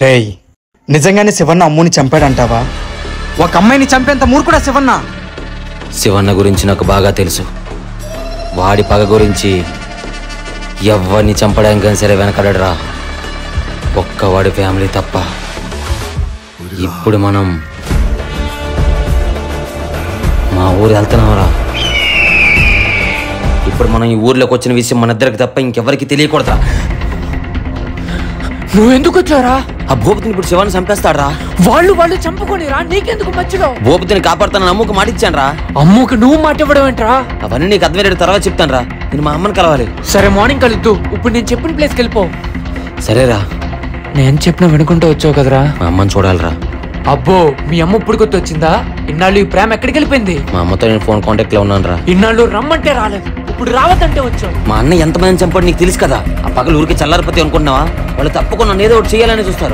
రేయ్, నిజంగానే శివన్న అమ్ముని చంపాడంటావా? ఒక అమ్మాయిని చంపేంత మూర్ఖుడా శివన్న? శివన్న గురించి నాకు బాగా తెలుసు. వాడి పగ గురించి ఎవరిని చంపడానికి సరే వెనకడరా, ఒక్కవాడి ఫ్యామిలీ తప్ప. ఇప్పుడు మనం మా ఊరు వెళ్తున్నాంరా. ఇప్పుడు మనం ఈ ఊర్లోకి వచ్చిన విషయం మన ఇద్దరికి తప్ప ఇంకెవరికి తెలియకూడదురా. నువ్వెందుకు వచ్చారా? ఆ భూపతిని ఇప్పుడు శివాన్ని చంపేస్తాడరా. వాళ్ళు చంపుకొని రా, నీకెందుకు మధ్యలో? భూపతిని కాపాడుతానని అమ్ముకు మాటిచ్చాను రా. అమ్ముకు నువ్వు మాట ఇవ్వడం ఏంట్రా? అవన్నీ నీకు అర్థమయ్యేది తర్వాత చెప్తాను రా. నేను మా అమ్మని కలవాలి. సరే, మార్నింగ్ కలుద్దు. ఇప్పుడు నేను చెప్పిన ప్లేస్కి వెళ్ళిపో. సరేరా. నేను చెప్పిన వినుకుంటూ వచ్చావు కదరా. మా అమ్మని చూడాలిరా. అబ్బో, మీ అమ్మ ఇప్పుడు గుర్తొచ్చిందా? ఇన్నాళ్ళు ఈ ప్రేమ ఎక్కడికి వెళ్ళిపోయింది? మా అమ్మతో నేను ఫోన్ కాంటాక్ట్ లో ఉన్నాను రా. ఇన్నాళ్ళు రమ్మంటే రాలేదు, ఇప్పుడు రావద్దంటే వచ్చావు. మా అన్న ఎంతమంది చంపాడు నీకు తెలుసు కదా. ఆ పగలు ఊరికి చల్లారిపోతే అనుకుంటున్నావా? వాళ్ళు తప్పకుండా ఏదో ఒకటి చేయాలని చూస్తారు.